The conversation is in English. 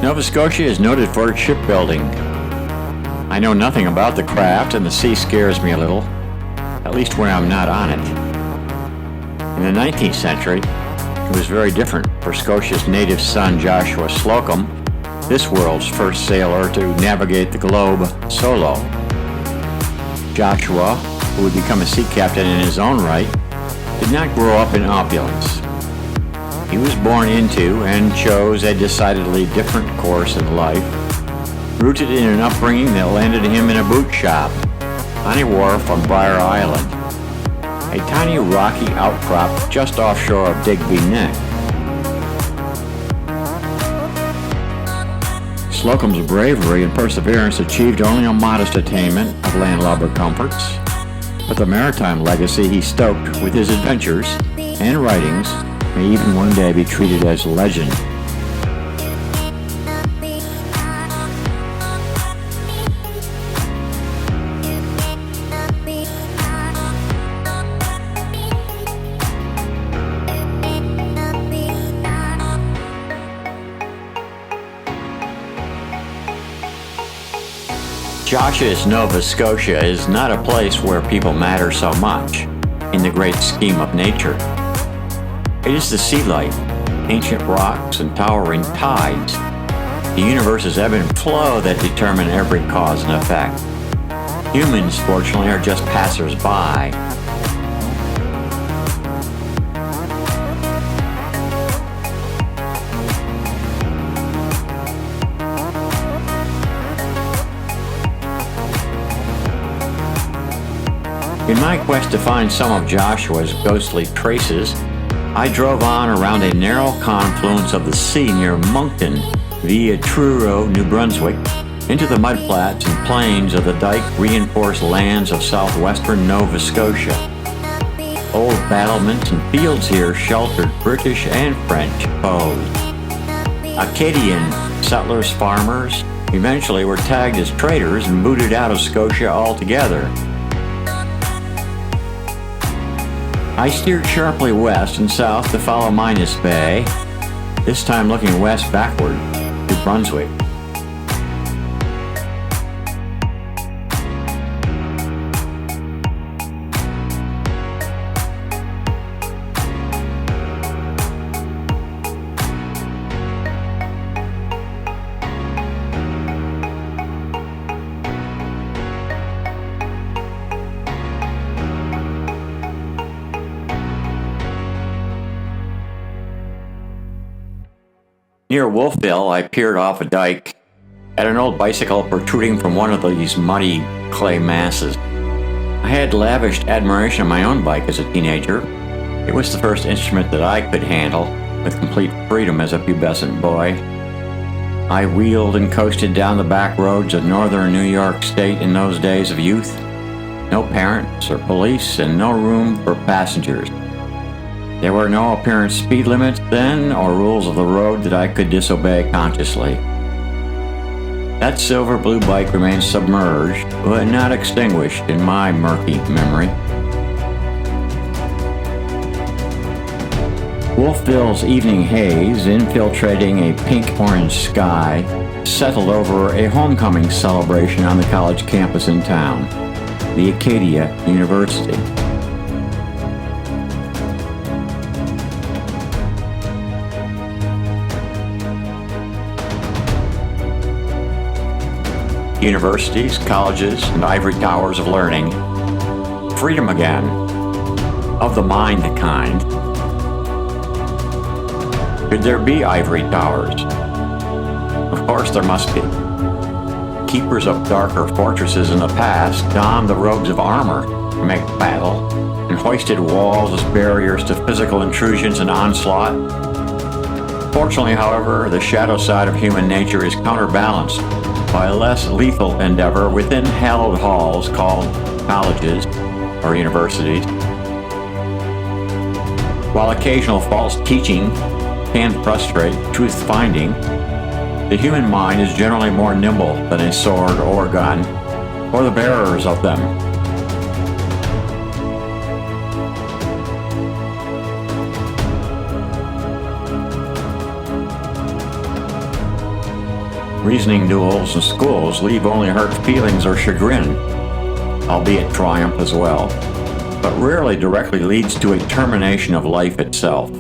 Nova Scotia is noted for its shipbuilding. I know nothing about the craft, and the sea scares me a little, at least when I'm not on it. In the 19th century, it was very different for Scotia's native son Joshua Slocum, this world's first sailor to navigate the globe solo. Joshua, who would become a sea captain in his own right, did not grow up in opulence. He was born into and chose a decidedly different course in life, rooted in an upbringing that landed him in a boot shop on a wharf on Briar Island, a tiny rocky outcrop just offshore of Digby Neck. Slocum's bravery and perseverance achieved only a modest attainment of landlubber comforts, but the maritime legacy he stoked with his adventures and writings may even one day be treated as legend. Joshua's Nova Scotia is not a place where people matter so much in the great scheme of nature. It is the sea life, ancient rocks, and towering tides, the universe's ebb and flow that determine every cause and effect. Humans, fortunately, are just passers-by. In my quest to find some of Joshua's ghostly traces, I drove on around a narrow confluence of the sea near Moncton via Truro, New Brunswick, into the mudflats and plains of the dike-reinforced lands of southwestern Nova Scotia. Old battlements and fields here sheltered British and French foes. Acadian settlers, farmers, eventually were tagged as traitors and booted out of Scotia altogether. I steered sharply west and south to follow Minas Bay, this time looking west backward to Brunswick. Near Wolfville, I peered off a dike at an old bicycle protruding from one of these muddy clay masses. I had lavished admiration of my own bike as a teenager. It was the first instrument that I could handle with complete freedom as a pubescent boy. I wheeled and coasted down the back roads of northern New York State in those days of youth. No parents or police and no room for passengers. There were no apparent speed limits then or rules of the road that I could disobey consciously. That silver blue bike remains submerged, but not extinguished in my murky memory. Wolfville's evening haze, infiltrating a pink-orange sky, settled over a homecoming celebration on the college campus in town, the Acadia University. Universities, colleges, and ivory towers of learning. Freedom again, of the mind kind. Could there be ivory towers? Of course there must be. Keepers of darker fortresses in the past donned the robes of armor to make battle, and hoisted walls as barriers to physical intrusions and onslaught. Fortunately, however, the shadow side of human nature is counterbalanced by a less lethal endeavor within hallowed halls called colleges or universities. While occasional false teaching can frustrate truth-finding, the human mind is generally more nimble than a sword or gun, or the bearers of them. Reasoning duels in schools leave only hurt feelings or chagrin, albeit triumph as well, but rarely directly leads to a termination of life itself.